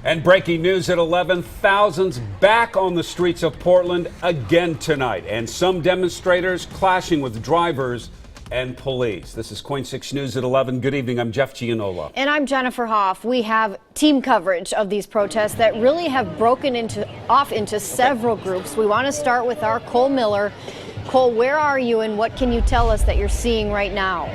And breaking news at 11, thousands back on the streets of Portland again tonight. And some demonstrators clashing with drivers and police. This is KOIN 6 News at 11. Good evening. I'm Jeff Gianola. And I'm Jennifer Hoff. We have team coverage of these protests that really have broken off into several groups. We want to start with our Cole Miller. Cole, where are you and what can you tell us that you're seeing right now?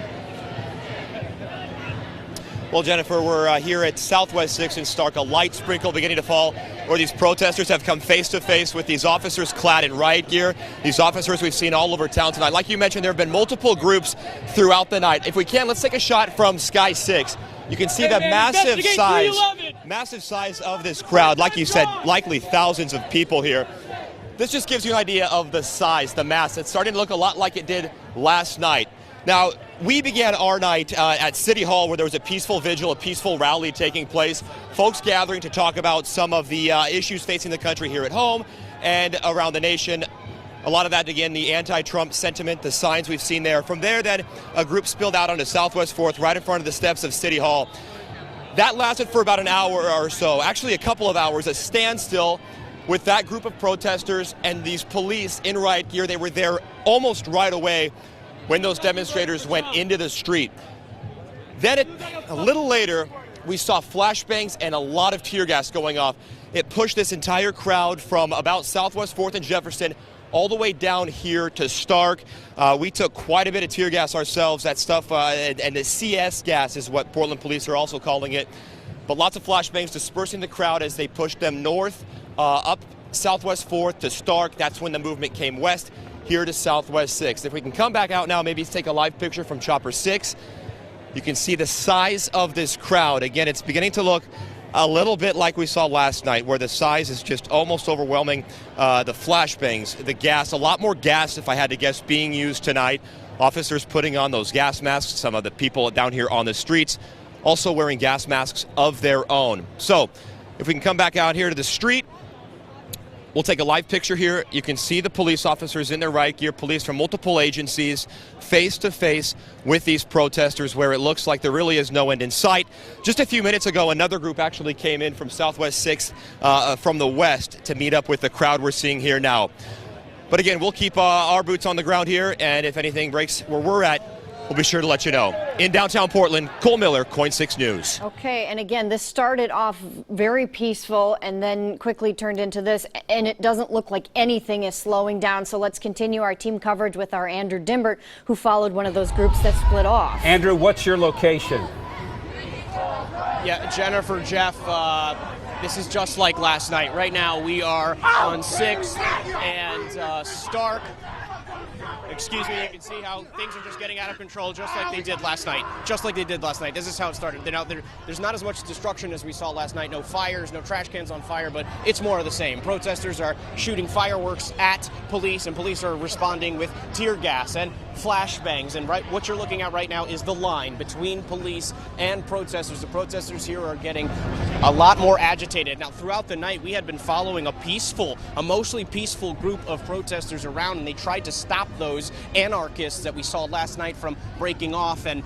Well, Jennifer, we're here at Southwest 6 in Stark, a light sprinkle beginning to fall, where these protesters have come face to face with these officers clad in riot gear. These officers we've seen all over town tonight. Like you mentioned, there have been multiple groups throughout the night. If we can, let's take a shot from Sky 6. You can see the massive size of this crowd. Like you said, likely thousands of people here. This just gives you an idea of the size, the mass. It's starting to look a lot like it did last night. Now, we began our night at City Hall, where there was a peaceful vigil, a peaceful rally taking place, folks gathering to talk about some of the issues facing the country here at home and around the nation. A lot of that, again, the anti-Trump sentiment, the signs we've seen there. From there, then, a group spilled out onto Southwest 4th, right in front of the steps of City Hall. That lasted for about an hour or so, actually a couple of hours, a standstill with that group of protesters and these police in riot gear. They were there almost right away when those demonstrators went into the street. Then a little later, we saw flashbangs and a lot of tear gas going off. It pushed this entire crowd from about Southwest 4th and Jefferson all the way down here to Stark. We took quite a bit of tear gas ourselves. That stuff, and the CS gas is what Portland police are also calling it. But lots of flashbangs dispersing the crowd as they pushed them north, up Southwest 4th to Stark. That's when the movement came west, here to Southwest 6th. If we can come back out now, maybe take a live picture from Chopper 6. You can see the size of this crowd. Again, it's beginning to look a little bit like we saw last night, where the size is just almost overwhelming. The flashbangs, the gas, a lot more gas, if I had to guess, being used tonight. Officers putting on those gas masks. Some of the people down here on the streets also wearing gas masks of their own. So if we can come back out here to the street, we'll take a live picture here. You can see the police officers in their riot gear, police from multiple agencies, face to face with these protesters, where it looks like there really is no end in sight. Just a few minutes ago, another group actually came in from Southwest 6th from the west to meet up with the crowd we're seeing here now. But again, we'll keep our boots on the ground here, and if anything breaks where we're at, we'll be sure to let you know. In downtown Portland, Cole Miller, KOIN 6 News. Okay, and again, this started off very peaceful and then quickly turned into this, and it doesn't look like anything is slowing down. So let's continue our team coverage with our Andrew Dimbert, who followed one of those groups that split off. Andrew, what's your location? Yeah, Jennifer, Jeff, this is just like last night. Right now, we are on 6th and Stark. Excuse me, you can see how things are just getting out of control, just like they did last night. This is how it started. There's not as much destruction as we saw last night. No fires, no trash cans on fire, but it's more of the same. Protesters are shooting fireworks at police, and police are responding with tear gas and flashbangs. And what you're looking at right now is the line between police and protesters. The protesters here are getting a lot more agitated. Now, throughout the night, we had been following a mostly peaceful group of protesters around, and they tried to stop those anarchists that we saw last night from breaking off and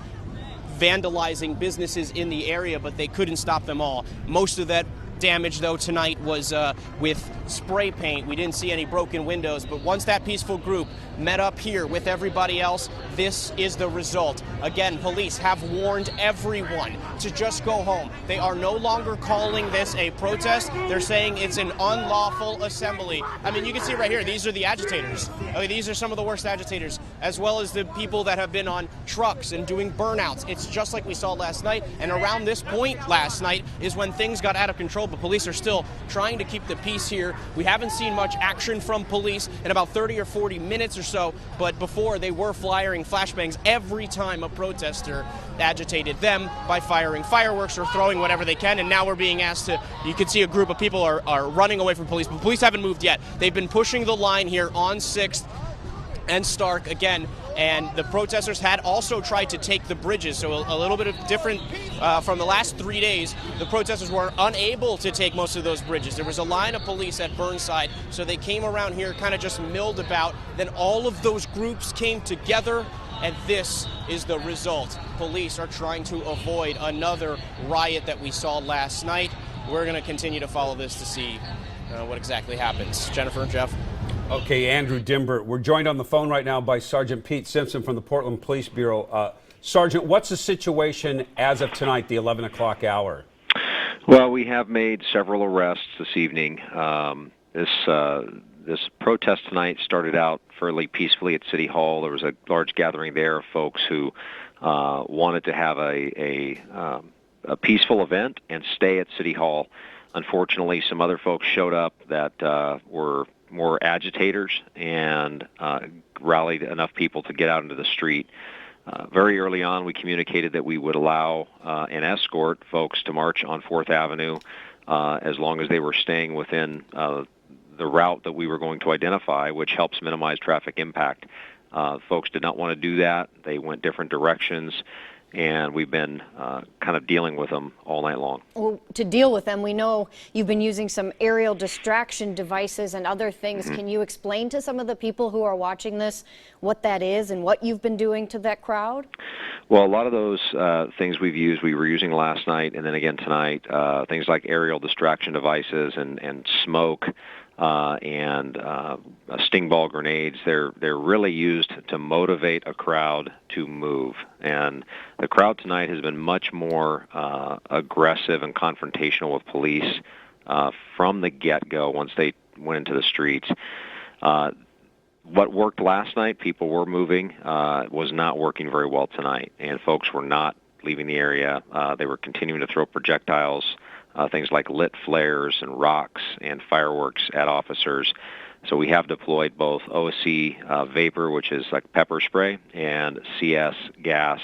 vandalizing businesses in the area, but they couldn't stop them all. Most of that damage, though, tonight was with spray paint. We didn't see any broken windows, but once that peaceful group met up here with everybody else, this is the result. Again, police have warned everyone to just go home. They are no longer calling this a protest. They're saying it's an unlawful assembly. I mean, you can see right here, these are the agitators. These are some of the worst agitators, as well as the people that have been on trucks and doing burnouts. It's just like we saw last night, and around this point last night is when things got out of control, but police are still trying to keep the peace here. We haven't seen much action from police in about 30 or 40 minutes or so, but before they were firing flashbangs every time a protester agitated them by firing fireworks or throwing whatever they can, and now we're being asked to, you can see a group of people are running away from police, but police haven't moved yet. They've been pushing the line here on 6th and Stark again, and the protesters had also tried to take the bridges, so a little bit of different from the last 3 days. The protesters were unable to take most of those bridges. There was a line of police at Burnside, so they came around here, kind of just milled about. Then all of those groups came together, and this is the result. Police are trying to avoid another riot that we saw last night. we're going to continue to follow this to see what exactly happens. Jennifer, Jeff? Okay, Andrew Dimbert. We're joined on the phone right now by Sergeant Pete Simpson from the Portland Police Bureau. Sergeant, what's the situation as of tonight, the 11 o'clock hour? Well, we have made several arrests this evening. This protest tonight started out fairly peacefully at City Hall. There was a large gathering there of folks who wanted to have a peaceful event and stay at City Hall. Unfortunately, some other folks showed up that were more agitators and rallied enough people to get out into the street. Very early on, we communicated that we would allow and escort folks to march on 4th Avenue as long as they were staying within the route that we were going to identify, which helps minimize traffic impact. Folks did not want to do that. They went different directions, and we've been kind of dealing with them all night long. Well, to deal with them, we know you've been using some aerial distraction devices and other things. Can you explain to some of the people who are watching this what that is and what you've been doing to that crowd? Well, a lot of those things we were using last night and then again tonight, things like aerial distraction devices and smoke and sting ball grenades. They're really used to motivate a crowd to move. And the crowd tonight has been much more aggressive and confrontational with police from the get-go once they went into the streets. What worked last night, people were moving, was not working very well tonight. And folks were not leaving the area. They were continuing to throw projectiles, things like lit flares and rocks and fireworks at officers. So we have deployed both OC vapor, which is like pepper spray, and CS gas,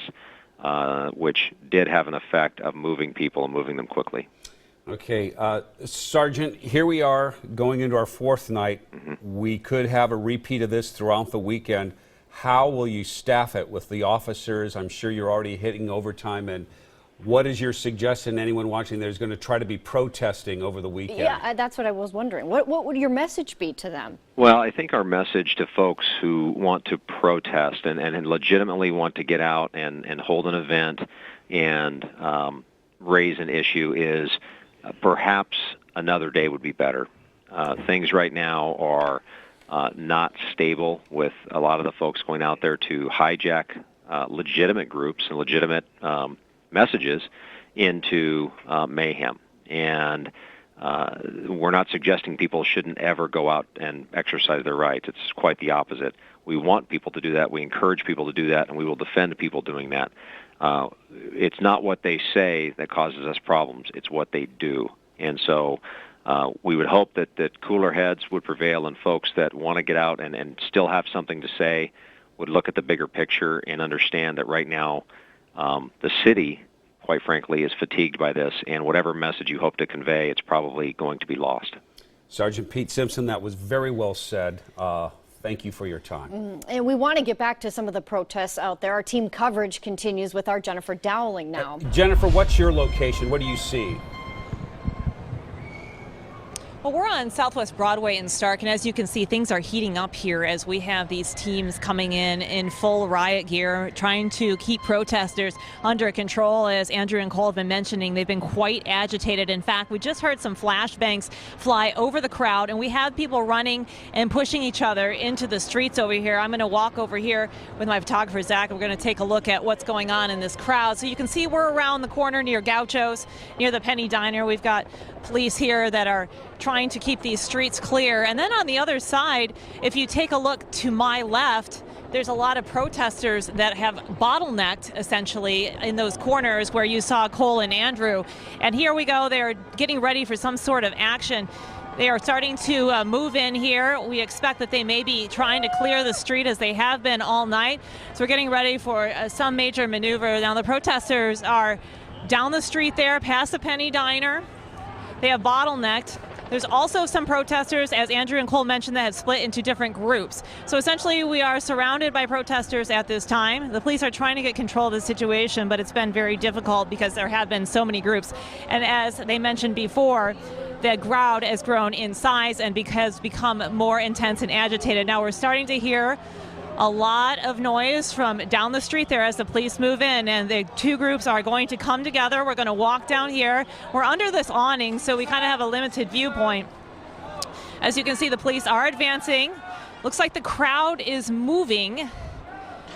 which did have an effect of moving people and moving them quickly. Okay, Sergeant, here we are going into our fourth night. We could have a repeat of this throughout the weekend. How will you staff it with the officers? I'm sure you're already hitting overtime. And what is your suggestion to anyone watching that is going to try to be protesting over the weekend? Yeah, that's what I was wondering. What would your message be to them? Well, I think our message to folks who want to protest and legitimately want to get out and hold an event and raise an issue is perhaps another day would be better. Things right now are not stable with a lot of the folks going out there to hijack legitimate groups and legitimate messages into mayhem. And we're not suggesting people shouldn't ever go out and exercise their rights. It's quite the opposite. We want people to do that. We encourage people to do that, and we will defend people doing that. It's not what they say that causes us problems. It's what they do. And so we would hope that cooler heads would prevail, and folks that want to get out and still have something to say would look at the bigger picture and understand that right now the city, quite frankly, is fatigued by this, and whatever message you hope to convey, it's probably going to be lost. Sergeant Pete Simpson, that was very well said. Thank you for your time. And we want to get back to some of the protests out there. Our team coverage continues with our Jennifer Dowling now. Jennifer, what's your location? What do you see? Well, we're on Southwest Broadway in Stark, and as you can see, things are heating up here as we have these teams coming in full riot gear, trying to keep protesters under control. As Andrew and Cole have been mentioning, they've been quite agitated. In fact, we just heard some flashbangs fly over the crowd, and we have people running and pushing each other into the streets over here. I'm going to walk over here with my photographer, Zach. We're going to take a look at what's going on in this crowd. So you can see we're around the corner near Gaucho's, near the Penny Diner. We've got police here that are trying to keep these streets clear. And then on the other side, if you take a look to my left, there's a lot of protesters that have bottlenecked essentially in those corners where you saw Cole and Andrew. And here we go, they're getting ready for some sort of action. They are starting to move in here. We expect that they may be trying to clear the street as they have been all night. So we're getting ready for some major maneuver. Now the protesters are down the street there past the Penny Diner. They have bottlenecked. There's also some protesters, as Andrew and Cole mentioned, that have split into different groups. So essentially, we are surrounded by protesters at this time. The police are trying to get control of the situation, but it's been very difficult because there have been so many groups. And as they mentioned before, the crowd has grown in size and has become more intense and agitated. Now we're starting to hear A lot of noise from down the street there as the police move in, and the two groups are going to come together. We're going to walk down here. We're under this awning, so we kind of have a limited viewpoint. As you can see, the police are advancing. Looks like the crowd is moving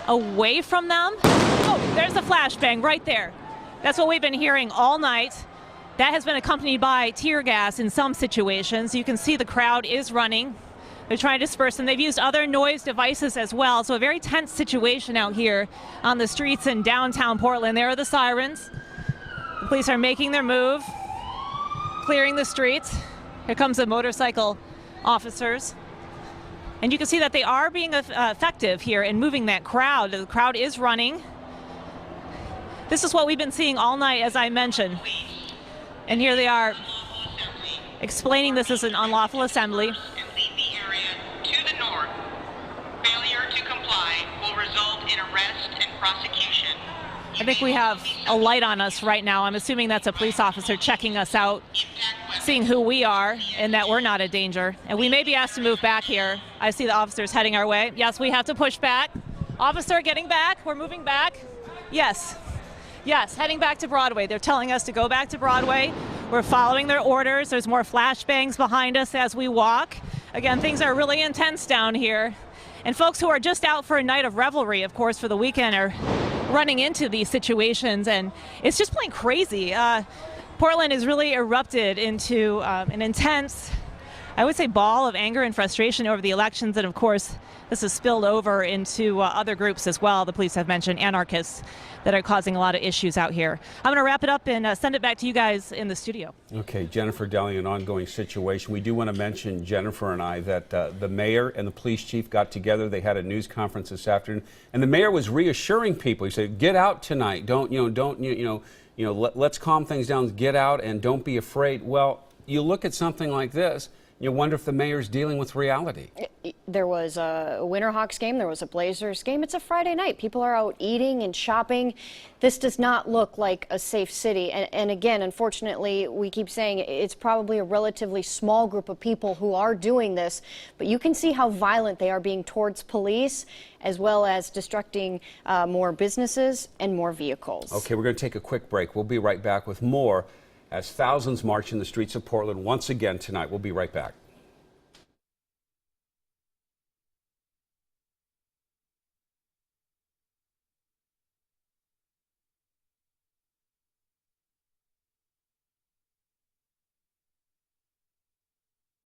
away from them. Oh, there's a flashbang right there. That's what we've been hearing all night. That has been accompanied by tear gas in some situations. You can see the crowd is running. They're trying to disperse them. They've used other noise devices as well. So a very tense situation out here on the streets in downtown Portland. There are the sirens. The police are making their move, clearing the streets. Here comes the motorcycle officers. And you can see that they are being effective here in moving that crowd. The crowd is running. This is what we've been seeing all night, as I mentioned. And here they are explaining this is an unlawful assembly. I think we have a light on us right now. I'm assuming that's a police officer checking us out, seeing who we are and that we're not a danger. And we may be asked to move back here. I see the officers heading our way. Yes, we have to push back. Officer, getting back. We're moving back. Yes. Yes, heading back to Broadway. They're telling us to go back to Broadway. We're following their orders. There's more flashbangs behind us as we walk. Again, things are really intense down here. And folks who are just out for a night of revelry, of course, for the weekend are running into these situations, and it's just plain crazy. Portland has really erupted into an intense, I would say, ball of anger and frustration over the elections, and of course this has spilled over into other groups as well. The police have mentioned anarchists that are causing a lot of issues out here. I'm going to wrap it up and send it back to you guys in the studio. Okay, Jennifer Daly, an ongoing situation. We do want to mention, Jennifer and I, that the mayor and the police chief got together. They had a news conference this afternoon, and the mayor was reassuring people. He said, "Get out tonight. Let's calm things down. Get out and don't be afraid." Well, you look at something like this, you wonder if the mayor's dealing with reality. There was a Winterhawks game. There was a Blazers game. It's a Friday night. People are out eating and shopping. This does not look like a safe city. And again, unfortunately, we keep saying it's probably a relatively small group of people who are doing this. But you can see how violent they are being towards police, as well as destructing more businesses and more vehicles. Okay, we're going to take a quick break. We'll be right back with more as thousands march in the streets of Portland once again tonight. We'll be right back.